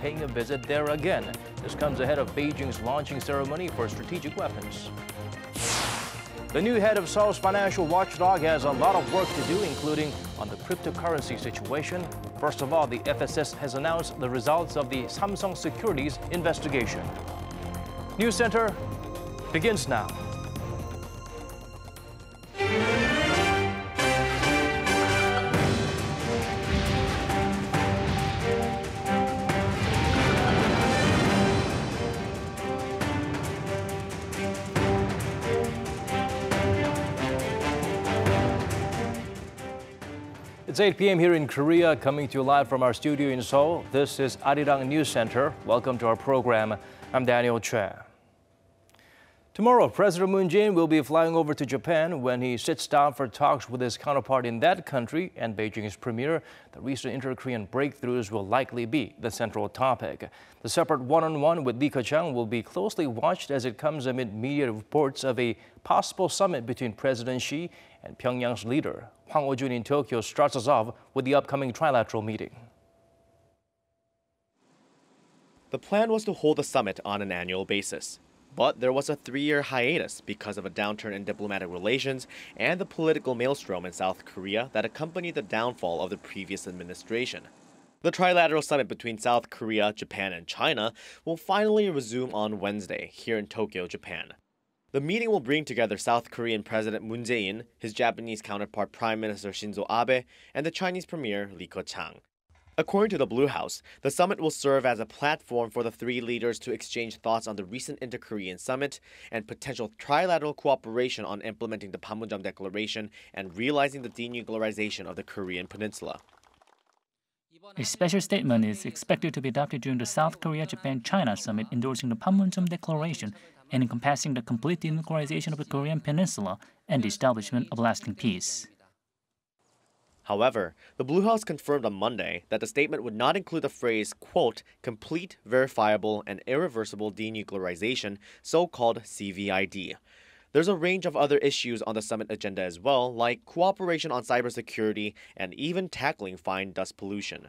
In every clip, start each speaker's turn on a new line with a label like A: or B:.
A: paying a visit there again. This comes ahead of Beijing's launching ceremony for strategic weapons. The new head of Seoul's financial watchdog has a lot of work to do, including on the cryptocurrency situation. First of all, the FSS has announced the results of the Samsung Securities investigation. News Center begins now. It's 8 p.m. here in Korea, coming to you live from our studio in Seoul. This is Arirang News Center. Welcome to our program. I'm Daniel Che. Tomorrow, President Moon Jae-in will be flying over to Japan when he sits down for talks with his counterpart in that country and Beijing's premier. The recent inter-Korean breakthroughs will likely be the central topic. The separate one-on-one with Lee Ka-chang will be closely watched as it comes amid media reports of a possible summit between President Xi and Pyongyang's leader. Hwang Oh-jun in Tokyo starts us off with the upcoming Trilateral meeting.
B: The plan was to hold the summit on an annual basis. But there was a 3-year hiatus because of a downturn in diplomatic relations and the political maelstrom in South Korea that accompanied the downfall of the previous administration. The Trilateral summit between South Korea, Japan, and China will finally resume on Wednesday here in Tokyo, Japan. The meeting will bring together South Korean President Moon Jae-in, his Japanese counterpart Prime Minister Shinzo Abe, and the Chinese Premier Lee Ka-chang. According to the Blue House, the summit will serve as a platform for the three leaders to exchange thoughts on the recent inter-Korean summit and potential trilateral cooperation on implementing the Panmunjom Declaration and realizing the denuclearization of the Korean peninsula.
C: A special statement is expected to be adopted during the South Korea-Japan-China summit endorsing the Panmunjom Declaration and encompassing the complete denuclearization of the Korean peninsula and the establishment of lasting peace.
B: However, the Blue House confirmed on Monday that the statement would not include the phrase, quote, complete, verifiable, and irreversible denuclearization, so-called CVID. There's a range of other issues on the summit agenda as well, like cooperation on cybersecurity and even tackling fine dust pollution.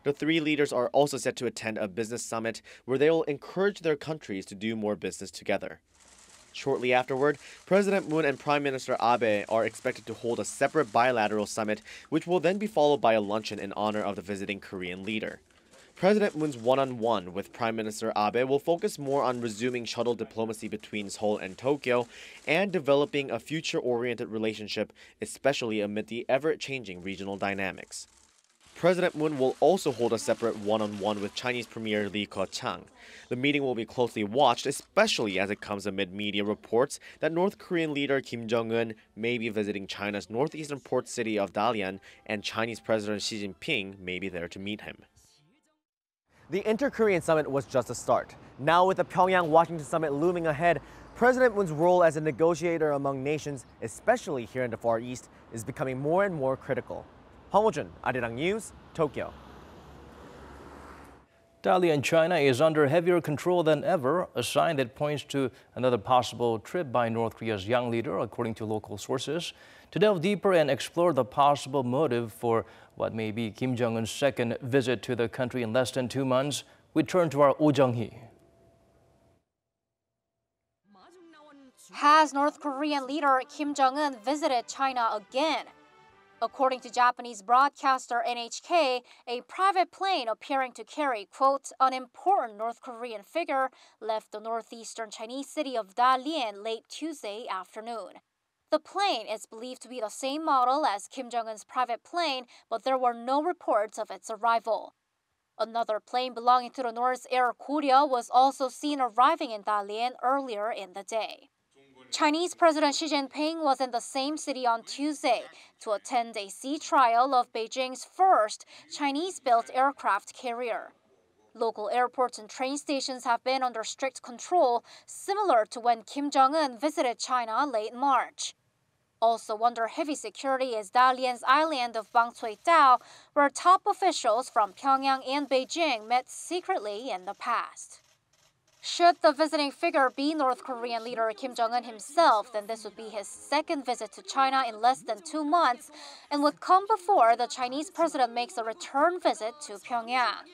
B: The three leaders are also set to attend a business summit where they will encourage their countries to do more business together. Shortly afterward, President Moon and Prime Minister Abe are expected to hold a separate bilateral summit, which will then be followed by a luncheon in honor of the visiting Korean leader. President Moon's one-on-one with Prime Minister Abe will focus more on resuming shuttle diplomacy between Seoul and Tokyo and developing a future-oriented relationship, especially amid the ever-changing regional dynamics. President Moon will also hold a separate one-on-one with Chinese Premier Lee Ka-chang. The meeting will be closely watched, especially as it comes amid media reports that North Korean leader Kim Jong-un may be visiting China's northeastern port city of Dalian, and Chinese President Xi Jinping may be there to meet him. The inter-Korean summit was just a start. Now with the Pyongyang-Washington summit looming ahead, President Moon's role as a negotiator among nations, especially here in the Far East, is becoming more and more critical. Hwang Oh-jun, Arirang News, Tokyo.
A: Dalian, China is under heavier control than ever, a sign that points to another possible trip by North Korea's young leader, according to local sources. To delve deeper and explore the possible motive for what may be Kim Jong-un's second visit to the country in less than 2 months, we turn to our Oh Jung-hee.
D: Has North Korean leader Kim Jong-un visited China again? According to Japanese broadcaster NHK, a private plane appearing to carry, quote, an important North Korean figure left the northeastern Chinese city of Dalian late Tuesday afternoon. The plane is believed to be the same model as Kim Jong-un's private plane, but there were no reports of its arrival. Another plane belonging to the North Air Korea was also seen arriving in Dalian earlier in the day. Chinese President Xi Jinping was in the same city on Tuesday to attend a sea trial of Beijing's first Chinese-built aircraft carrier. Local airports and train stations have been under strict control, similar to when Kim Jong-un visited China late March. Also under heavy security is Dalian's island of Bangcui-Dao, where top officials from Pyongyang and Beijing met secretly in the past. Should the visiting figure be North Korean leader Kim Jong-un himself, then this would be his second visit to China in less than 2 months and would come before the Chinese president makes a return visit to Pyongyang.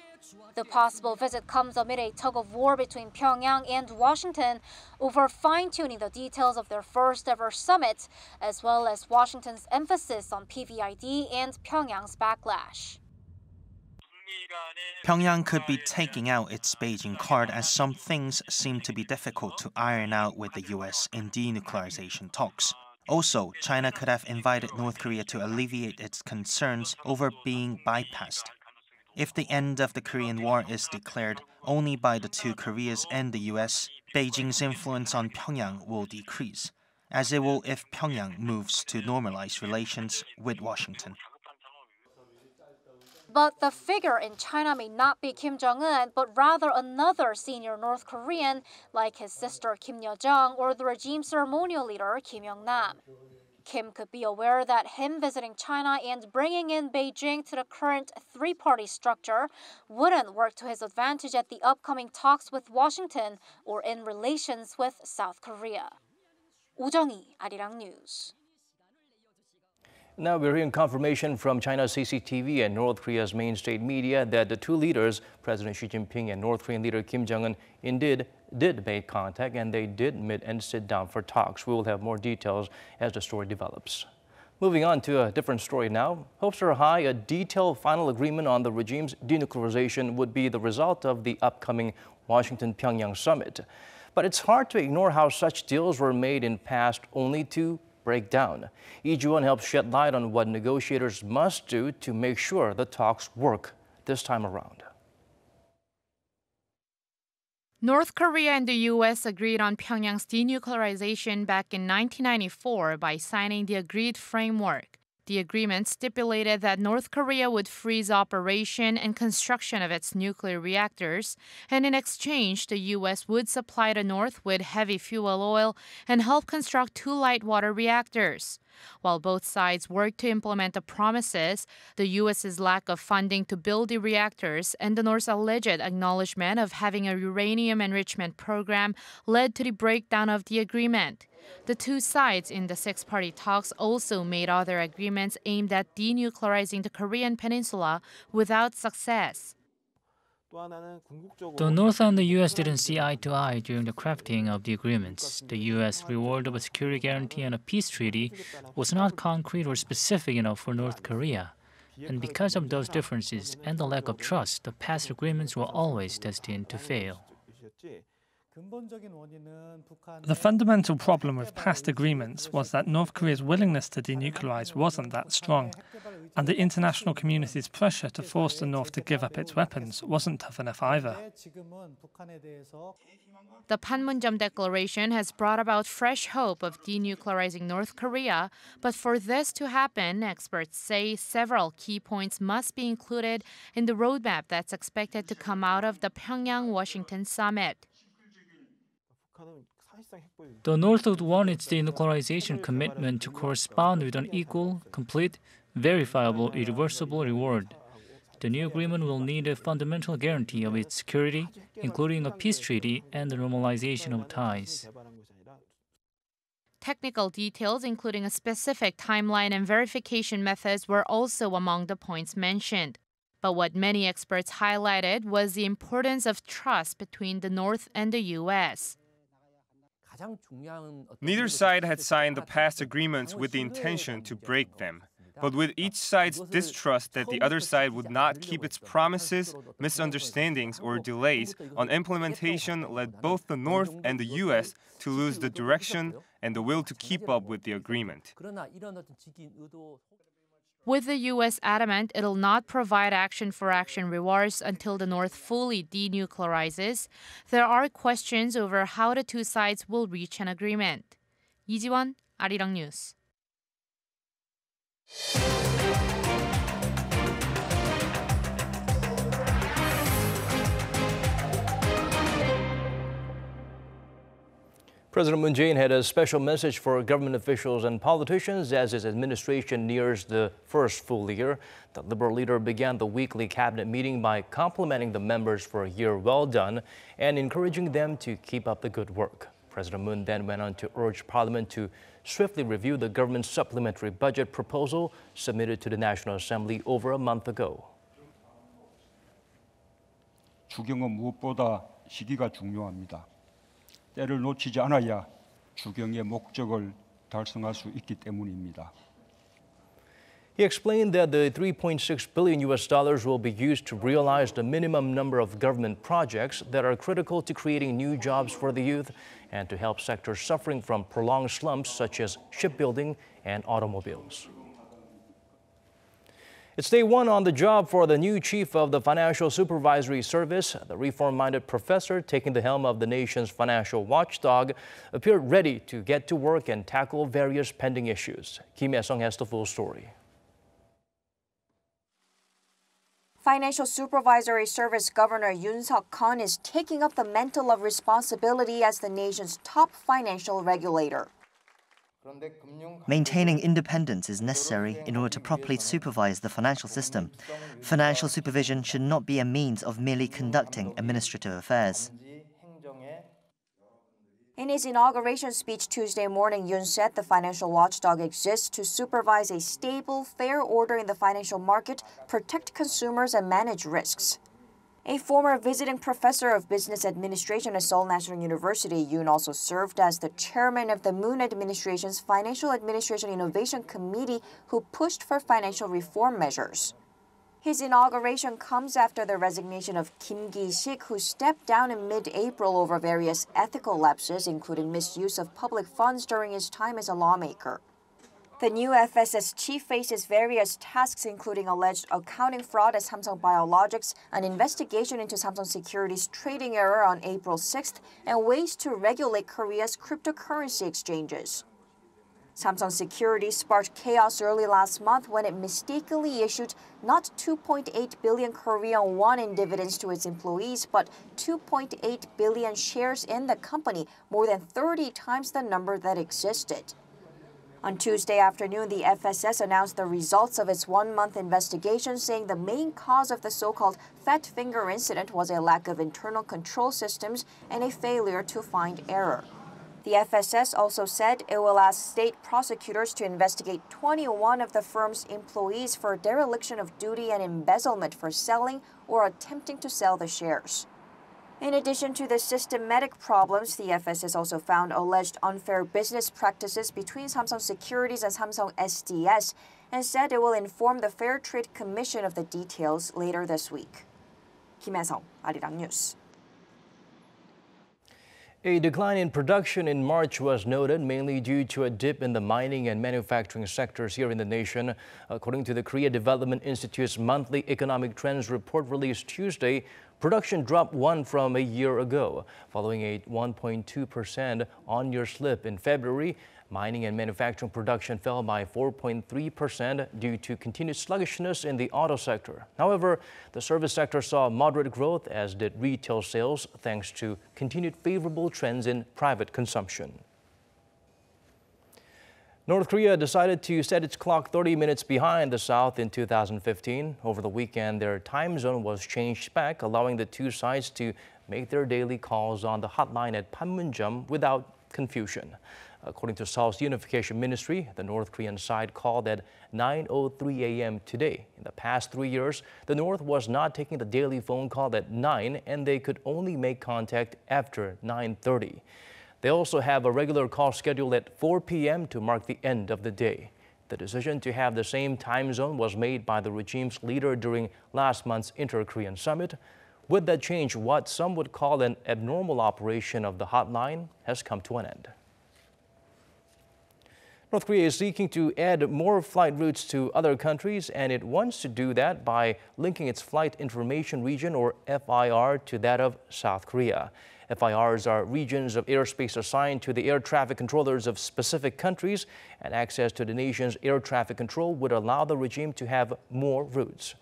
D: The possible visit comes amid a tug-of-war between Pyongyang and Washington over fine-tuning the details of their first-ever summit, as well as Washington's emphasis on PVID and Pyongyang's backlash.
E: Pyongyang could be taking out its Beijing card as some things seem to be difficult to iron out with the U.S. in denuclearization talks. Also, China could have invited North Korea to alleviate its concerns over being bypassed. If the end of the Korean War is declared only by the two Koreas and the U.S., Beijing's influence on Pyongyang will decrease, as it will if Pyongyang moves to normalize relations with Washington.
D: But the figure in China may not be Kim Jong-un, but rather another senior North Korean, like his sister Kim Yo-jong or the regime's ceremonial leader Kim Yong-nam. Kim could be aware that him visiting China and bringing in Beijing to the current three-party structure wouldn't work to his advantage at the upcoming talks with Washington or in relations with South Korea. Oh Jung-hee, Arirang News.
A: Now we're hearing confirmation from China's CCTV and North Korea's main state media that the two leaders, President Xi Jinping and North Korean leader Kim Jong-un, indeed did make contact and they did meet and sit down for talks. We will have more details as the story develops. Moving on to a different story now. Hopes are high a detailed final agreement on the regime's denuclearization would be the result of the upcoming Washington-Pyongyang summit. But it's hard to ignore how such deals were made in past only to break down. Lee Ju-won helps shed light on what negotiators must do to make sure the talks work this time around.
F: North Korea and the U.S. agreed on Pyongyang's denuclearization back in 1994 by signing the agreed framework. The agreement stipulated that North Korea would freeze operation and construction of its nuclear reactors, and in exchange, the U.S. would supply the North with heavy fuel oil and help construct two light water reactors. While both sides worked to implement the promises, the U.S.'s lack of funding to build the reactors and the North's alleged acknowledgement of having a uranium enrichment program led to the breakdown of the agreement. The two sides in the six-party talks also made other agreements aimed at denuclearizing the Korean peninsula without success.
C: The North and the U.S. didn't see eye to eye during the crafting of the agreements. The U.S. reward of a security guarantee and a peace treaty was not concrete or specific enough for North Korea. And because of those differences and the lack of trust, the past agreements were always destined to fail.
G: The fundamental problem with past agreements was that North Korea's willingness to denuclearize wasn't that strong, and the international community's pressure to force the North to give up its weapons wasn't tough enough either.
F: The Panmunjom Declaration has brought about fresh hope of denuclearizing North Korea, but for this to happen, experts say several key points must be included in the roadmap that's expected to come out of the Pyongyang-Washington summit.
C: The North would want its denuclearization commitment to correspond with an equal, complete, verifiable, irreversible reward. The new agreement will need a fundamental guarantee of its security, including a peace treaty and the normalization of ties.
F: Technical details, including a specific timeline and verification methods, were also among the points mentioned. But what many experts highlighted was the importance of trust between the North and the U.S.
H: Neither side had signed the past agreements with the intention to break them, but with each side's distrust that the other side would not keep its promises, misunderstandings, or delays on implementation led both the North and the U.S. to lose the direction and the will to keep up with the agreement.
F: With the U.S. adamant it'll not provide action-for-action rewards until the North fully denuclearizes, there are questions over how the two sides will reach an agreement. Lee Ji-won, Arirang News.
A: President Moon Jae-in had a special message for government officials and politicians as his administration nears the first full year. The Liberal leader began the weekly cabinet meeting by complimenting the members for a year well done and encouraging them to keep up the good work. President Moon then went on to urge Parliament to swiftly review the government's supplementary budget proposal submitted to the National Assembly over a month ago.
I: 추경은 무엇보다 시기가 중요합니다. 때를 놓치지 않아야 추경의 목적을 달성할 수 있기 때문입니다.
A: He explained that the $3.6 billion will be used to realize the minimum number of government projects that are critical to creating new jobs for the youth and to help sectors suffering from prolonged slumps such as shipbuilding and automobiles. It's day one on the job for the new chief of the Financial Supervisory Service. The reform-minded professor taking the helm of the nation's financial watchdog appeared ready to get to work and tackle various pending issues. Kim Jae-sung has the full story.
J: Financial Supervisory Service Governor Yoon Suk-heun is taking up the mantle of responsibility as the nation's top financial regulator.
K: Maintaining independence is necessary in order to properly supervise the financial system. Financial supervision should not be a means of merely conducting administrative affairs.
J: In his inauguration speech Tuesday morning, Yoon said the financial watchdog exists to supervise a stable, fair order in the financial market, protect consumers, and manage risks. A former visiting professor of business administration at Seoul National University, Yoon also served as the chairman of the Moon administration's Financial Administration Innovation Committee, who pushed for financial reform measures. His inauguration comes after the resignation of Kim Ki-sik, who stepped down in mid-April over various ethical lapses, including misuse of public funds during his time as a lawmaker. The new FSS chief faces various tasks, including alleged accounting fraud at Samsung Biologics, an investigation into Samsung Securities' trading error on April 6th, and ways to regulate Korea's cryptocurrency exchanges. Samsung Securities sparked chaos early last month when it mistakenly issued not 2.8 billion Korean won in dividends to its employees, but 2.8 billion shares in the company, more than 30 times the number that existed. On Tuesday afternoon, the FSS announced the results of its one-month investigation, saying the main cause of the so-called fat finger incident was a lack of internal control systems and a failure to find error. The FSS also said it will ask state prosecutors to investigate 21 of the firm's employees for dereliction of duty and embezzlement for selling or attempting to sell the shares. In addition to the systematic problems, the FSS also found alleged unfair business practices between Samsung Securities and Samsung SDS and said it will inform the Fair Trade Commission of the details later this week. Kim Jae-sung, Arirang News.
A: A decline in production in March was noted, mainly due to a dip in the mining and manufacturing sectors here in the nation. According to the Korea Development Institute's monthly economic trends report released Tuesday, production dropped 1% from a year ago, following a 1.2% on-year slip in February. Mining and manufacturing production fell by 4.3% due to continued sluggishness in the auto sector. However, the service sector saw moderate growth, as did retail sales, thanks to continued favorable trends in private consumption. North Korea decided to set its clock 30 minutes behind the South in 2015. Over the weekend, their time zone was changed back, allowing the two sides to make their daily calls on the hotline at Panmunjom without confusion. According to Seoul's Unification Ministry, the North Korean side called at 9:03 a.m. today. In the past 3 years, the North was not taking the daily phone call at 9, and they could only make contact after 9:30. They also have a regular call scheduled at 4 p.m. to mark the end of the day. The decision to have the same time zone was made by the regime's leader during last month's Inter-Korean Summit. With that change, what some would call an abnormal operation of the hotline has come to an end. North Korea is seeking to add more flight routes to other countries, and it wants to do that by linking its Flight Information Region, or FIR, to that of South Korea. FIRs are regions of airspace assigned to the air traffic controllers of specific countries, and access to the nation's air traffic control would allow the regime to have more routes.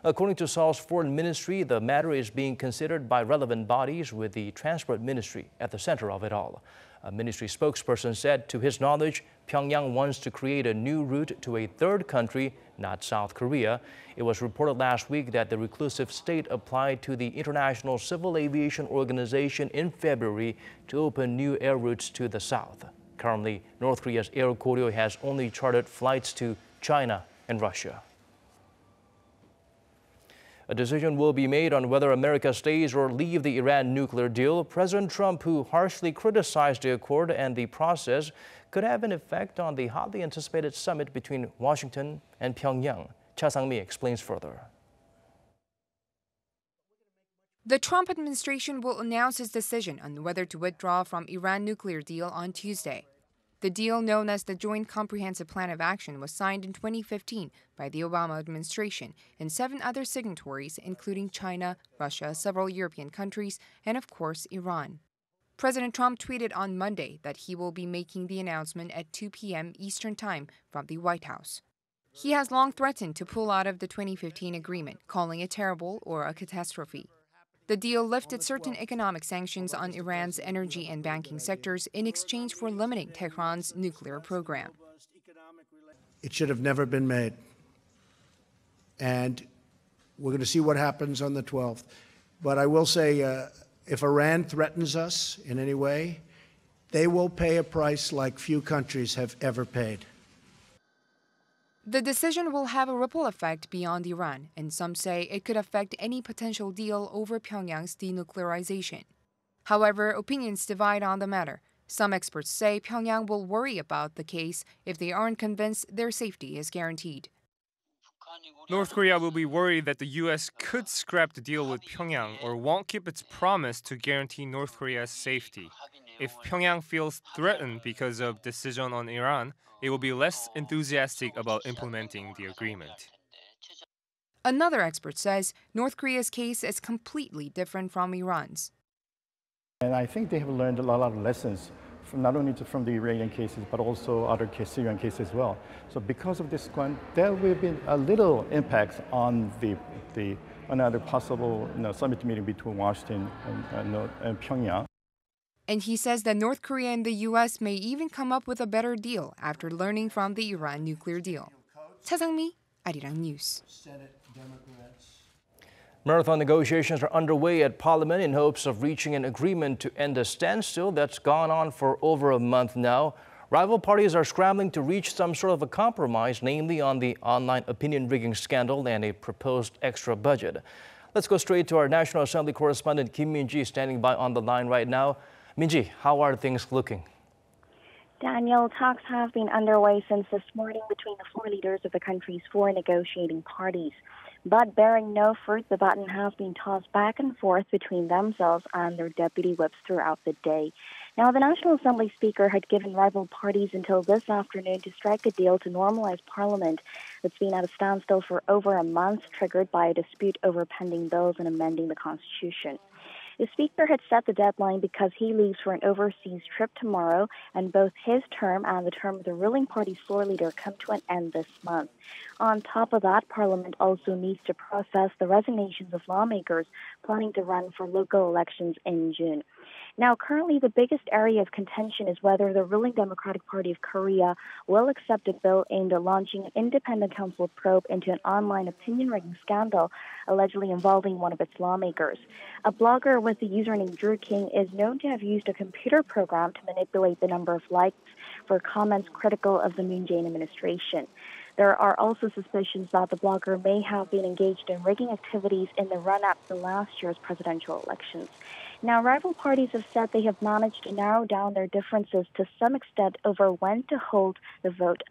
A: According to Seoul's Foreign Ministry, the matter is being considered by relevant bodies, with the Transport Ministry at the center of it all. A ministry spokesperson said, to his knowledge, Pyongyang wants to create a new route to a third country, not South Korea. It was reported last week that the reclusive state applied to the International Civil Aviation Organization in February to open new air routes to the south. Currently, North Korea's Air Koryo has only chartered flights to China and Russia. A decision will be made on whether America stays or leave the Iran nuclear deal. President Trump, who harshly criticized the accord and the process, could have an effect on the hotly anticipated summit between Washington and Pyongyang. Cha Sang-mi explains further.
L: The Trump administration will announce its decision on whether to withdraw from Iran nuclear deal on Tuesday. The deal, known as the Joint Comprehensive Plan of Action, was signed in 2015 by the Obama administration and 7 other signatories, including China, Russia, several European countries, and of course, Iran. President Trump tweeted on Monday that he will be making the announcement at 2 p.m. Eastern Time from the White House. He has long threatened to pull out of the 2015 agreement, calling it terrible or a catastrophe. The deal lifted certain economic sanctions on Iran's energy and banking sectors in exchange for limiting Tehran's nuclear program.
M: It should have never been made. And we're going to see what happens on the 12th. But I will say, if Iran threatens us in any way, they will pay a price like few countries have ever paid.
L: The decision will have a ripple effect beyond Iran, and some say it could affect any potential deal over Pyongyang's denuclearization. However, opinions divide on the matter. Some experts say Pyongyang will worry about the case if they aren't convinced their safety is guaranteed.
H: North Korea will be worried that the U.S. could scrap the deal with Pyongyang or won't keep its promise to guarantee North Korea's safety. If Pyongyang feels threatened because of decision on Iran, it will be less enthusiastic about implementing the agreement.
L: Another expert says North Korea's case is completely different from Iran's.
N: And I think they have learned a lot of lessons from not only from the Iranian cases, but also other Syrian cases as well. So because of this one, there will be a little impact on the another possible summit meeting between Washington and Pyongyang.
L: And he says that North Korea and the U.S. may even come up with a better deal after learning from the Iran nuclear deal. Cha Sang-mi, Arirang News.
A: Marathon negotiations are underway at Parliament in hopes of reaching an agreement to end a standstill that's gone on for over a month now. Rival parties are scrambling to reach some sort of a compromise, namely on the online opinion rigging scandal and a proposed extra budget. Let's go straight to our National Assembly correspondent Kim Min-ji standing by on the line right now. Min-ji, how are things looking?
O: Daniel, talks have been underway since this morning between the 4 leaders of the country's 4 negotiating parties. But bearing no fruit, the baton has been tossed back and forth between themselves and their deputy whips throughout the day. Now, the National Assembly Speaker had given rival parties until this afternoon to strike a deal to normalize Parliament that's been at a standstill for over a month, triggered by a dispute over pending bills and amending the Constitution. The Speaker had set the deadline because he leaves for an overseas trip tomorrow, and both his term and the term of the ruling party's floor leader come to an end this month. On top of that, Parliament also needs to process the resignations of lawmakers planning to run for local elections in June. Now, currently, the biggest area of contention is whether the ruling Democratic Party of Korea will accept a bill aimed at launching an independent council probe into an online opinion rigging scandal allegedly involving one of its lawmakers. A blogger with the username Drew King is known to have used a computer program to manipulate the number of likes for comments critical of the Moon Jae-in administration. There are also suspicions that the blogger may have been engaged in rigging activities in the run-up to last year's presidential elections. Now, rival parties have said they have managed to narrow down their differences to some extent over when to hold the vote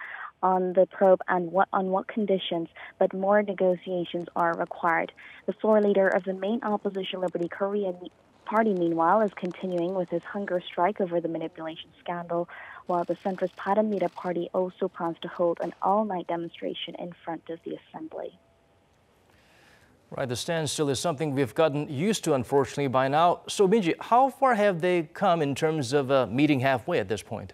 O: on the probe and on what conditions, but more negotiations are required. The floor leader of the main opposition Liberty Korea Party, meanwhile, is continuing with his hunger strike over the manipulation scandal, while the centrist Parliamentary Party also plans to hold an all-night demonstration in front of the Assembly.
A: Right, the standstill is something we've gotten used to, unfortunately, by now. So, Min-ji, how far have they come in terms of meeting halfway at this point?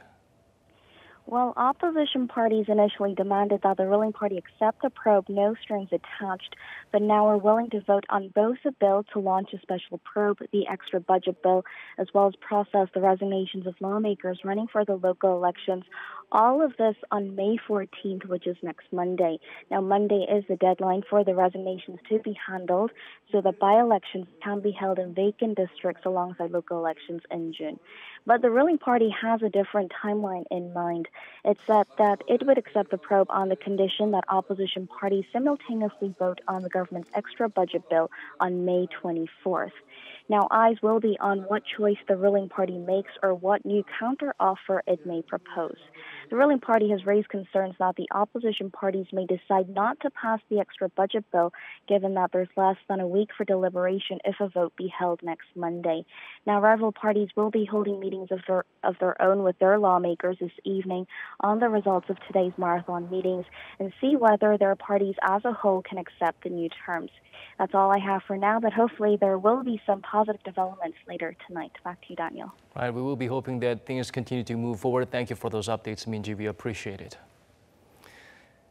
O: Well, opposition parties initially demanded that the ruling party accept the probe, no strings attached, but now are willing to vote on both a bill to launch a special probe, the extra budget bill, as well as process the resignations of lawmakers running for the local elections, All of this on May 14th, which is next Monday. Now, Monday is the deadline for the resignations to be handled, so the by-elections can be held in vacant districts alongside local elections in June. But the ruling party has a different timeline in mind. It said that it would accept the probe on the condition that opposition parties simultaneously vote on the government's extra budget bill on May 24th. Now, eyes will be on what choice the ruling party makes or what new counter-offer it may propose. The ruling party has raised concerns that the opposition parties may decide not to pass the extra budget bill, given that there's less than a week for deliberation if a vote be held next Monday. Now, rival parties will be holding meetings of their own with their lawmakers this evening on the results of today's marathon meetings and see whether their parties as a whole can accept the new terms. That's all I have for now, but hopefully there will be some positive developments later tonight. Back to you, Daniel.
A: All right, we will be hoping that things continue to move forward. Thank you for those updates, Minji. We appreciate it.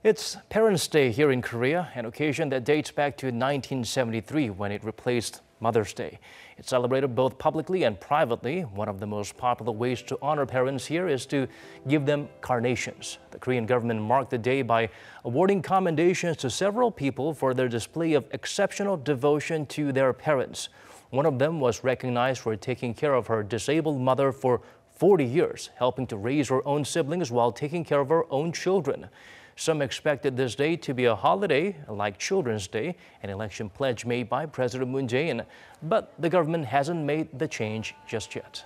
A: It's Parents' Day here in Korea, an occasion that dates back to 1973 when it replaced Mother's Day. It's celebrated both publicly and privately. One of the most popular ways to honor parents here is to give them carnations. The Korean government marked the day by awarding commendations to several people for their display of exceptional devotion to their parents. One of them was recognized for taking care of her disabled mother for 40 years, helping to raise her own siblings while taking care of her own children. Some expected this day to be a holiday, like Children's Day, an election pledge made by President Moon Jae-in, but the government hasn't made the change just yet.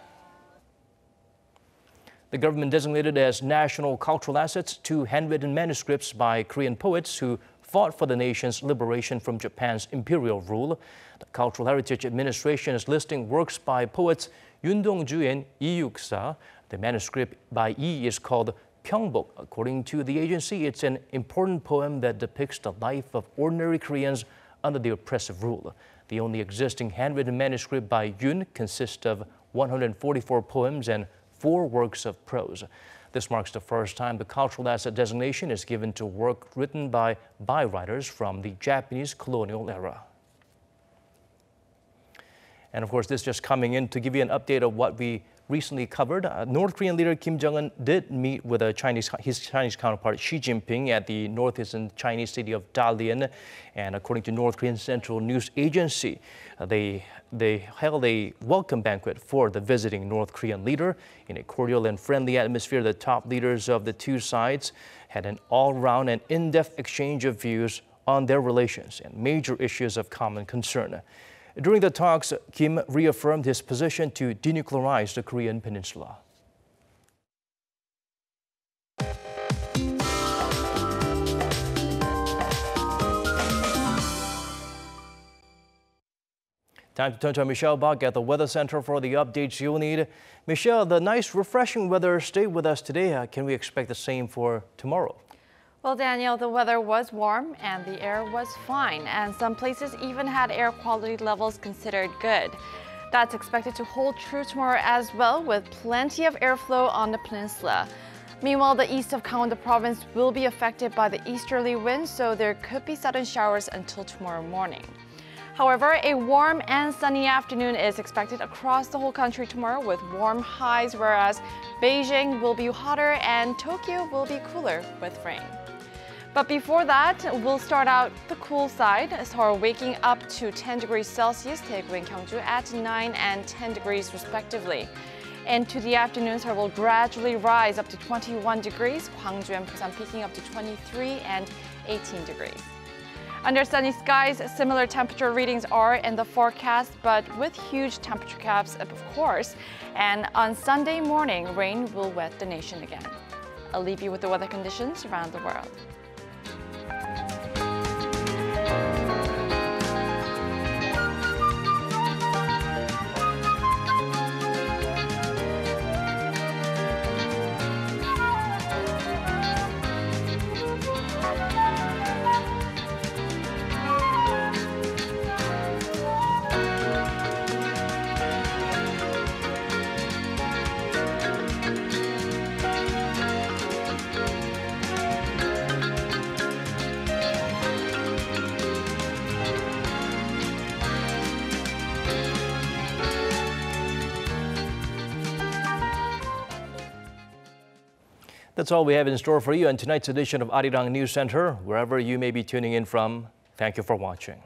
A: The government designated as national cultural assets two handwritten manuscripts by Korean poets who fought for the nation's liberation from Japan's imperial rule. The Cultural Heritage Administration is listing works by poets Yoon Dong-ju and Lee Yuk-sa. The manuscript by Lee is called Pyeongbok. According to the agency, it's an important poem that depicts the life of ordinary Koreans under the oppressive rule. The only existing handwritten manuscript by Yoon consists of 144 poems and 4 works of prose. This marks the first time the cultural asset designation is given to work written by writers from the Japanese colonial era. And of course, this just coming in to give you an update of what we recently covered. North Korean leader Kim Jong-un did meet with his Chinese counterpart Xi Jinping at the northeastern Chinese city of Dalian. And according to North Korean Central News Agency, they held a welcome banquet for the visiting North Korean leader. In a cordial and friendly atmosphere, the top leaders of the two sides had an all-round and in-depth exchange of views on their relations and major issues of common concern. During the talks, Kim reaffirmed his position to denuclearize the Korean peninsula. Time to turn to Michelle Bach at the Weather Center for the updates you'll need. Michelle, the nice, refreshing weather stayed with us today. Can we expect the same for tomorrow?
P: Well, Daniel, the weather was warm and the air was fine, and some places even had air quality levels considered good. That's expected to hold true tomorrow as well, with plenty of airflow on the peninsula. Meanwhile, the east of Gangwon province will be affected by the easterly wind, so there could be sudden showers until tomorrow morning. However, a warm and sunny afternoon is expected across the whole country tomorrow with warm highs, whereas Beijing will be hotter and Tokyo will be cooler with rain. But before that, we'll start out the cool side. Seoul waking up to 10 degrees Celsius, Daegu and Gyeongju at 9 and 10 degrees respectively. Into the afternoon, Seoul will gradually rise up to 21 degrees, Gwangju and Busan peaking up to 23 and 18 degrees. Under sunny skies, similar temperature readings are in the forecast, but with huge temperature gaps, of course. And on Sunday morning, rain will wet the nation again. I'll leave you with the weather conditions around the world.
A: That's all we have in store for you on tonight's edition of Arirang News Center. Wherever you may be tuning in from, thank you for watching.